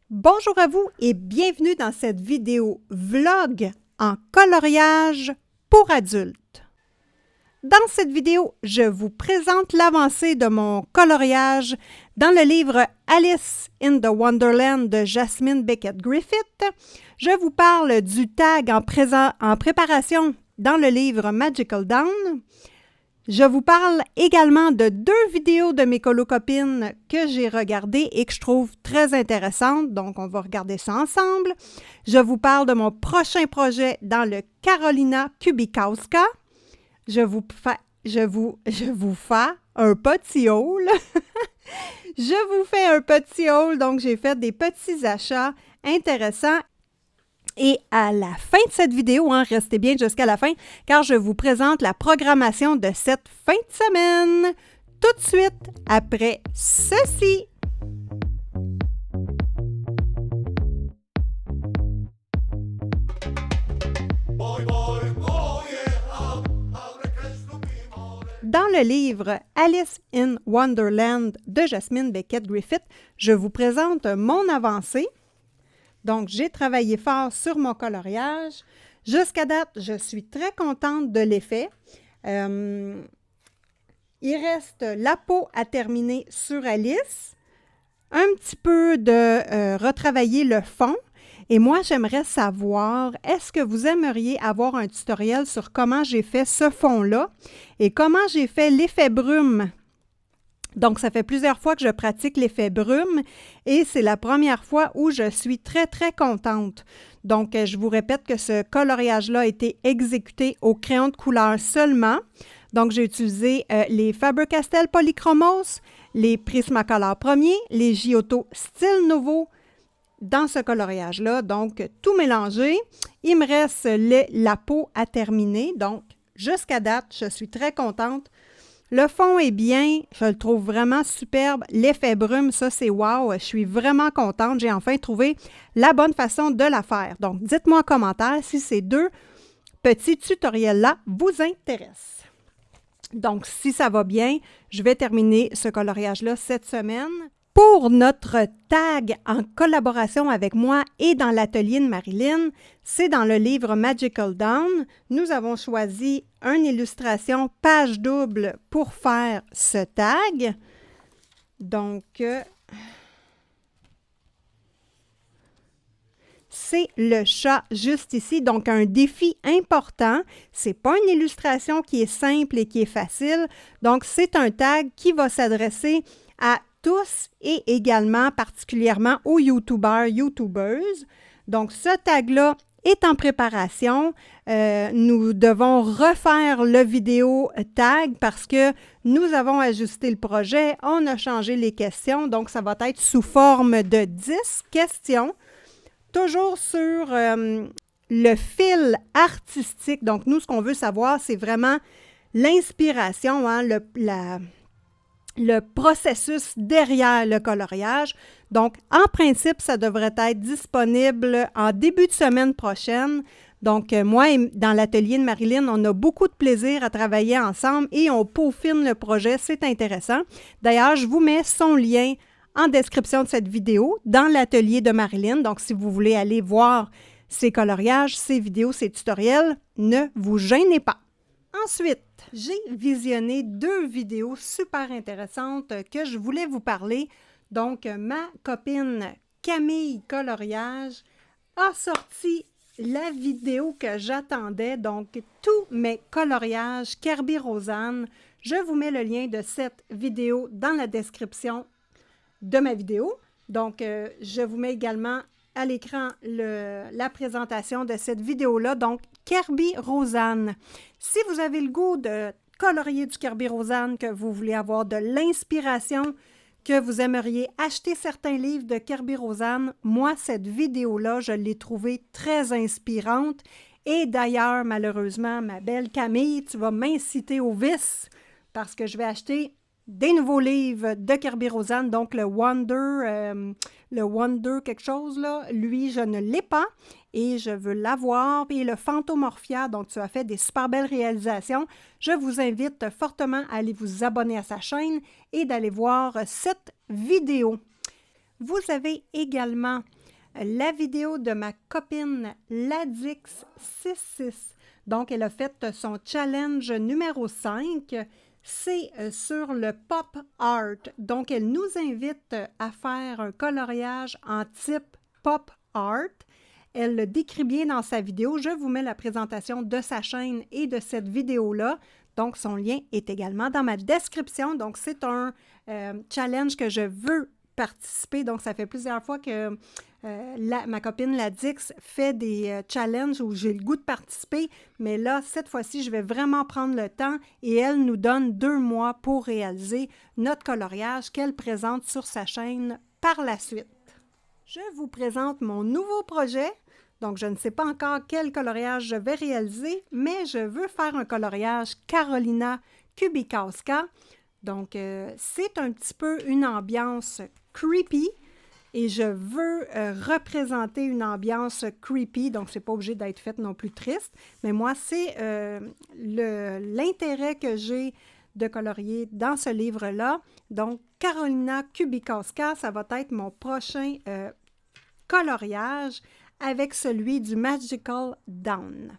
Bonjour à vous et bienvenue dans cette vidéo vlog en coloriage pour adultes. Dans cette vidéo, je vous présente l'avancée de mon coloriage dans le livre Alice in the Wonderland de Jasmine Beckett Griffith. Je vous parle du tag en préparation dans le livre Magical Dawn. Je vous parle également de 2 vidéos de mes colocopines que j'ai regardées et que je trouve très intéressantes, donc on va regarder ça ensemble. Je vous parle de mon prochain projet dans le Carolina Kubikowska. Je vous fais un petit haul. Je vous fais un petit haul, donc j'ai fait des petits achats intéressants. Et à la fin de cette vidéo, restez bien jusqu'à la fin, car je vous présente la programmation de cette fin de semaine, tout de suite après ceci. Dans le livre Alice in Wonderland de Jasmine Beckett Griffith, je vous présente mon avancée. Donc, j'ai travaillé fort sur mon coloriage. Jusqu'à date, je suis très contente de l'effet. Il reste la peau à terminer sur Alice, un petit peu de retravailler le fond. Et moi, j'aimerais savoir, est-ce que vous aimeriez avoir un tutoriel sur comment j'ai fait ce fond-là et comment j'ai fait l'effet brume? Donc, ça fait plusieurs fois que je pratique l'effet brume et c'est la première fois où je suis très, très contente. Donc, je vous répète que ce coloriage-là a été exécuté au crayon de couleur seulement. Donc, j'ai utilisé les Faber-Castell Polychromos, les Prismacolor premiers, les Giotto Style Nouveau dans ce coloriage-là. Donc, tout mélangé. Il me reste la peau à terminer. Donc, jusqu'à date, je suis très contente. Le fond est bien, je le trouve vraiment superbe. L'effet brume, ça c'est wow, je suis vraiment contente. J'ai enfin trouvé la bonne façon de la faire. Donc, dites-moi en commentaire si ces 2 petits tutoriels-là vous intéressent. Donc, si ça va bien, je vais terminer ce coloriage-là cette semaine. Pour notre tag en collaboration avec moi et dans l'atelier de Marilyn, c'est dans le livre Magical Dawn. Nous avons choisi une illustration page double pour faire ce tag. Donc, c'est le chat juste ici. Donc, un défi important. Ce n'est pas une illustration qui est simple et qui est facile. Donc, c'est un tag qui va s'adresser à tous et également particulièrement aux YouTubeurs, YouTubeuses. Donc, ce tag-là est en préparation. Nous devons refaire le vidéo tag parce que nous avons ajusté le projet, on a changé les questions, donc ça va être sous forme de 10 questions, toujours sur le fil artistique. Donc, nous, ce qu'on veut savoir, c'est vraiment l'inspiration, le processus derrière le coloriage. Donc, en principe, ça devrait être disponible en début de semaine prochaine. Donc, moi, dans l'atelier de Marilyn, on a beaucoup de plaisir à travailler ensemble et on peaufine le projet. C'est intéressant. D'ailleurs, je vous mets son lien en description de cette vidéo dans l'atelier de Marilyn. Donc, si vous voulez aller voir ses coloriages, ses vidéos, ses tutoriels, ne vous gênez pas. Ensuite, j'ai visionné 2 vidéos super intéressantes que je voulais vous parler. Donc, ma copine Camille Coloriage a sorti la vidéo que j'attendais. Donc, tous mes coloriages Kerby Rosanne. Je vous mets le lien de cette vidéo dans la description de ma vidéo. Donc, je vous mets également à l'écran la présentation de cette vidéo-là. Donc, Kerby Rosanne. Si vous avez le goût de colorier du Kerby Rosanne, que vous voulez avoir de l'inspiration, que vous aimeriez acheter certains livres de Kerby Rosanne, moi, cette vidéo-là, je l'ai trouvée très inspirante. Et d'ailleurs, malheureusement, ma belle Camille, tu vas m'inciter au vice parce que je vais acheter des nouveaux livres de Kerby Rosanne, donc le Wonder quelque chose, là, lui, je ne l'ai pas et je veux l'avoir. Et le Fantomorphia, donc tu as fait des super belles réalisations. Je vous invite fortement à aller vous abonner à sa chaîne et d'aller voir cette vidéo. Vous avez également la vidéo de ma copine Ladix66. Donc, elle a fait son challenge numéro 5. C'est sur le pop art. Donc, elle nous invite à faire un coloriage en type pop art. Elle le décrit bien dans sa vidéo. Je vous mets la présentation de sa chaîne et de cette vidéo-là. Donc, son lien est également dans ma description. Donc, c'est un challenge que je veux participer. Donc, ça fait plusieurs fois que ma copine Ladix fait des challenges où j'ai le goût de participer. Mais là, cette fois-ci, je vais vraiment prendre le temps et elle nous donne 2 mois pour réaliser notre coloriage qu'elle présente sur sa chaîne par la suite. Je vous présente mon nouveau projet. Donc, je ne sais pas encore quel coloriage je vais réaliser, mais je veux faire un coloriage Carolina Kubikowska. Donc, c'est un petit peu une ambiance creepy et je veux représenter une ambiance creepy. Donc, c'est pas obligé d'être fait non plus triste, mais moi, c'est l'intérêt que j'ai de colorier dans ce livre-là. Donc, Carolina Kubikowska, ça va être mon prochain coloriage avec celui du Magical Dawn.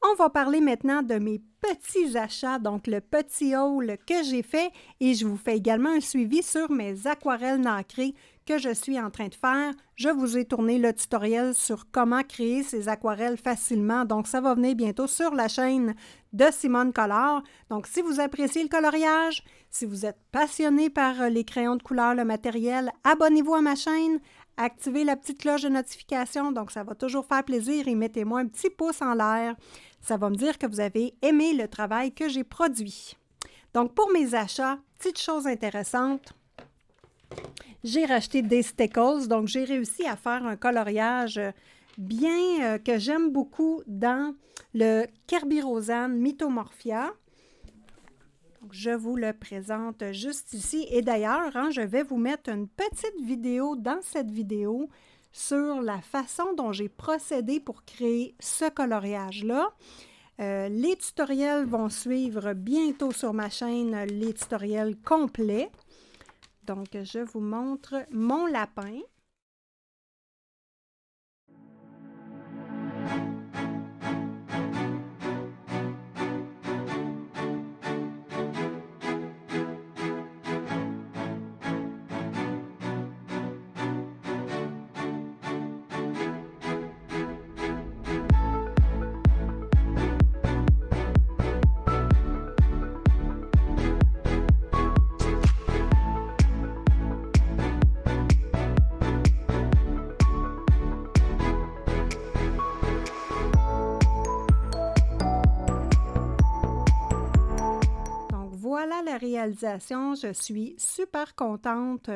On va parler maintenant de mes petits achats, donc le petit haul que j'ai fait et je vous fais également un suivi sur mes aquarelles nacrées que je suis en train de faire. Je vous ai tourné le tutoriel sur comment créer ces aquarelles facilement, donc ça va venir bientôt sur la chaîne de Simone Color. Donc si vous appréciez le coloriage, si vous êtes passionné par les crayons de couleur, le matériel, abonnez-vous à ma chaîne. Activez la petite cloche de notification, donc ça va toujours faire plaisir et mettez-moi un petit pouce en l'air. Ça va me dire que vous avez aimé le travail que j'ai produit. Donc, pour mes achats, petite chose intéressante, j'ai racheté des stickles, donc j'ai réussi à faire un coloriage bien que j'aime beaucoup dans le Kerberosan Mythomorphia. Donc, je vous le présente juste ici. Et d'ailleurs, je vais vous mettre une petite vidéo dans cette vidéo sur la façon dont j'ai procédé pour créer ce coloriage-là. Les tutoriels vont suivre bientôt sur ma chaîne, les tutoriels complets. Donc, je vous montre mon lapin. Voilà la réalisation. Je suis super contente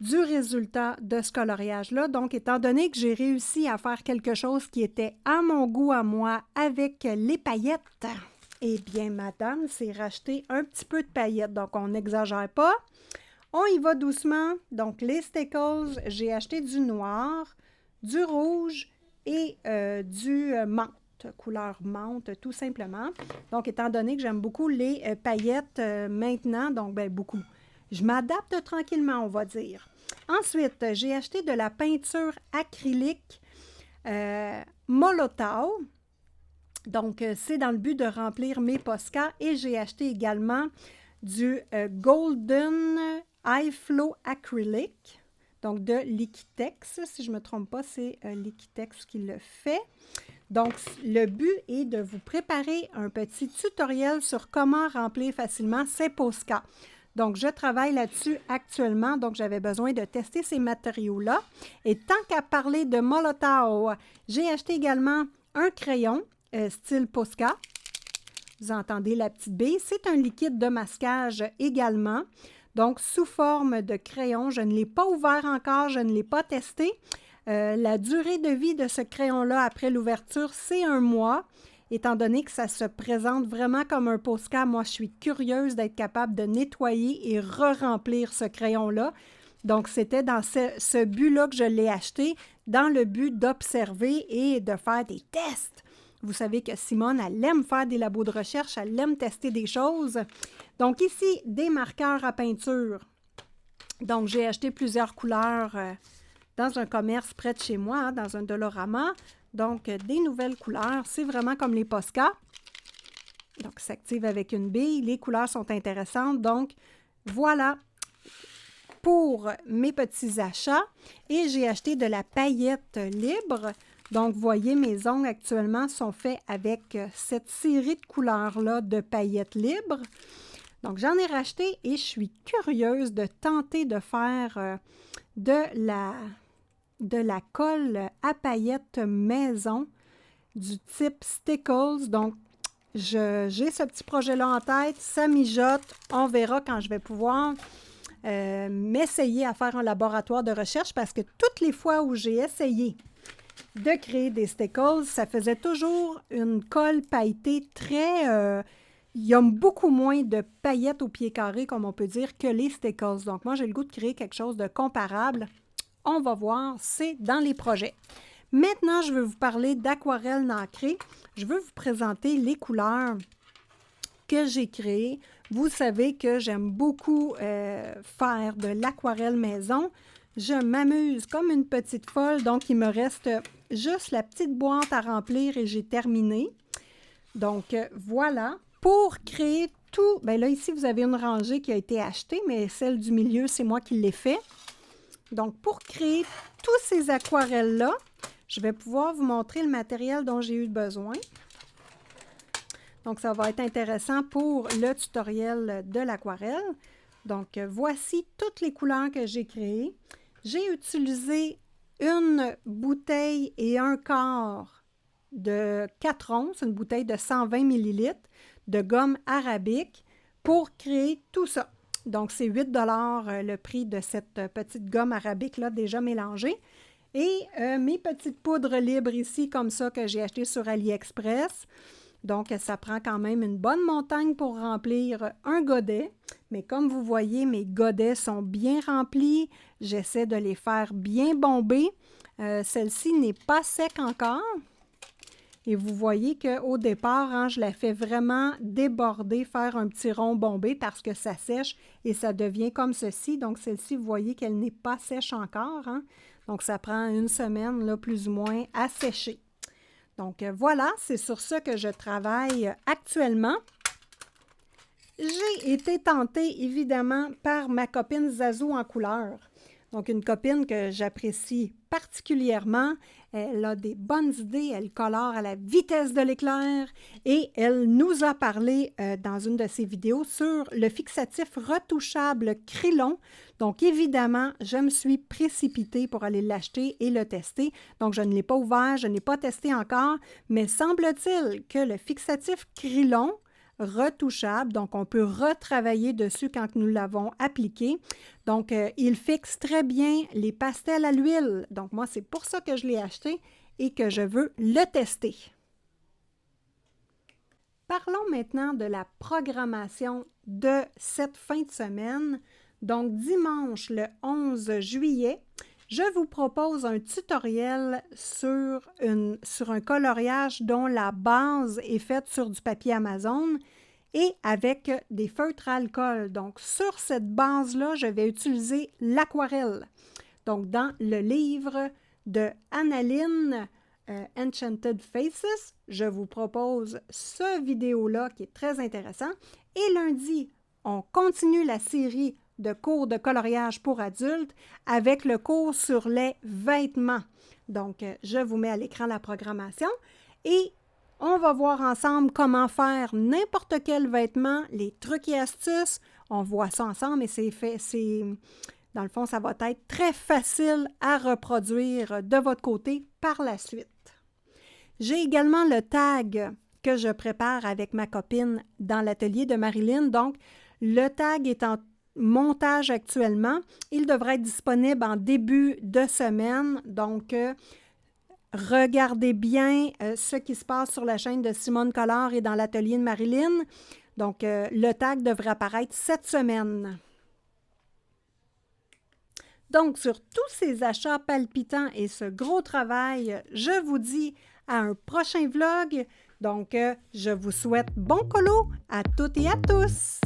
du résultat de ce coloriage-là. Donc, étant donné que j'ai réussi à faire quelque chose qui était à mon goût à moi avec les paillettes, eh bien, madame s'est racheté un petit peu de paillettes. Donc, on n'exagère pas. On y va doucement. Donc, les stickles, j'ai acheté du noir, du rouge et du menthe. Couleur menthe, tout simplement. Donc, étant donné que j'aime beaucoup les paillettes maintenant, donc, beaucoup. Je m'adapte tranquillement, on va dire. Ensuite, j'ai acheté de la peinture acrylique Molotov. Donc, c'est dans le but de remplir mes Posca. Et j'ai acheté également du Golden High Flow Acrylic. Donc, de Liquitex. Si je ne me trompe pas, c'est Liquitex qui le fait. Donc, le but est de vous préparer un petit tutoriel sur comment remplir facilement ces Posca. Donc, je travaille là-dessus actuellement. Donc, j'avais besoin de tester ces matériaux-là. Et tant qu'à parler de Molotov, j'ai acheté également un crayon style Posca. Vous entendez la petite bille. C'est un liquide de masquage également. Donc, sous forme de crayon. Je ne l'ai pas ouvert encore. Je ne l'ai pas testé. La durée de vie de ce crayon-là après l'ouverture, c'est 1 mois. Étant donné que ça se présente vraiment comme un Posca, moi, je suis curieuse d'être capable de nettoyer et re-remplir ce crayon-là. Donc, c'était dans ce but-là que je l'ai acheté, dans le but d'observer et de faire des tests. Vous savez que Simone, elle aime faire des labos de recherche, elle aime tester des choses. Donc, ici, des marqueurs à peinture. Donc, j'ai acheté plusieurs couleurs dans un commerce près de chez moi, hein, dans un Dollarama. Donc, des nouvelles couleurs. C'est vraiment comme les Posca. Donc, ça s'active avec une bille. Les couleurs sont intéressantes. Donc, voilà pour mes petits achats. Et j'ai acheté de la paillette libre. Donc, vous voyez, mes ongles actuellement sont faits avec cette série de couleurs-là de paillettes libres. Donc, j'en ai racheté et je suis curieuse de tenter de faire de la colle à paillettes maison du type Stickles. Donc, j'ai ce petit projet-là en tête. Ça mijote. On verra quand je vais pouvoir m'essayer à faire un laboratoire de recherche parce que toutes les fois où j'ai essayé de créer des Stickles, ça faisait toujours une colle pailletée très... il y a beaucoup moins de paillettes au pied carré, comme on peut dire, que les Stickles. Donc, moi, j'ai le goût de créer quelque chose de comparable. On va voir, c'est dans les projets. Maintenant, je veux vous parler d'aquarelle nacrée. Je veux vous présenter les couleurs que j'ai créées. Vous savez que j'aime beaucoup faire de l'aquarelle maison. Je m'amuse comme une petite folle, donc il me reste juste la petite boîte à remplir et j'ai terminé. Donc, voilà. Pour créer tout, bien là, ici, vous avez une rangée qui a été achetée, mais celle du milieu, c'est moi qui l'ai fait. Donc, pour créer tous ces aquarelles-là, je vais pouvoir vous montrer le matériel dont j'ai eu besoin. Donc, ça va être intéressant pour le tutoriel de l'aquarelle. Donc, voici toutes les couleurs que j'ai créées. J'ai utilisé une bouteille et un quart de 4 onces, une bouteille de 120 ml de gomme arabique pour créer tout ça. Donc, c'est 8 $ le prix de cette petite gomme arabique-là déjà mélangée. Et mes petites poudres libres ici, comme ça, que j'ai achetées sur AliExpress. Donc, ça prend quand même une bonne montagne pour remplir un godet. Mais comme vous voyez, mes godets sont bien remplis. J'essaie de les faire bien bomber. Celle-ci n'est pas sec encore. Et vous voyez qu'au départ, hein, je la fais vraiment déborder, faire un petit rond bombé parce que ça sèche et ça devient comme ceci. Donc, celle-ci, vous voyez qu'elle n'est pas sèche encore. Hein? Donc, ça prend une semaine, là, plus ou moins, à sécher. Donc, voilà, c'est sur ça que je travaille actuellement. J'ai été tentée, évidemment, par ma copine Zazou en couleur. Donc, une copine que j'apprécie particulièrement. Elle a des bonnes idées, elle colore à la vitesse de l'éclair et elle nous a parlé dans une de ses vidéos sur le fixatif retouchable Krylon. Donc, évidemment, je me suis précipitée pour aller l'acheter et le tester. Donc, je ne l'ai pas ouvert, je n'ai pas testé encore, mais semble-t-il que le fixatif Krylon retouchable, donc on peut retravailler dessus quand nous l'avons appliqué. Donc, il fixe très bien les pastels à l'huile. Donc, moi, c'est pour ça que je l'ai acheté et que je veux le tester. Parlons maintenant de la programmation de cette fin de semaine. Donc, dimanche, le 11 juillet, je vous propose un tutoriel sur un coloriage dont la base est faite sur du papier Amazon et avec des feutres à alcool. Donc, sur cette base-là, je vais utiliser l'aquarelle. Donc, dans le livre de Annaline, Enchanted Faces, je vous propose ce vidéo-là qui est très intéressant. Et lundi, on continue la série de cours de coloriage pour adultes avec le cours sur les vêtements. Donc, je vous mets à l'écran la programmation et on va voir ensemble comment faire n'importe quel vêtement, les trucs et astuces. On voit ça ensemble et dans le fond, ça va être très facile à reproduire de votre côté par la suite. J'ai également le tag que je prépare avec ma copine dans l'atelier de Marilyn. Donc, le tag est en montage actuellement. Il devrait être disponible en début de semaine. Donc, regardez bien ce qui se passe sur la chaîne de Simone Collard et dans l'atelier de Marilyn. Donc, le tag devrait apparaître cette semaine. Donc, sur tous ces achats palpitants et ce gros travail, je vous dis à un prochain vlog. Donc, je vous souhaite bon colo à toutes et à tous!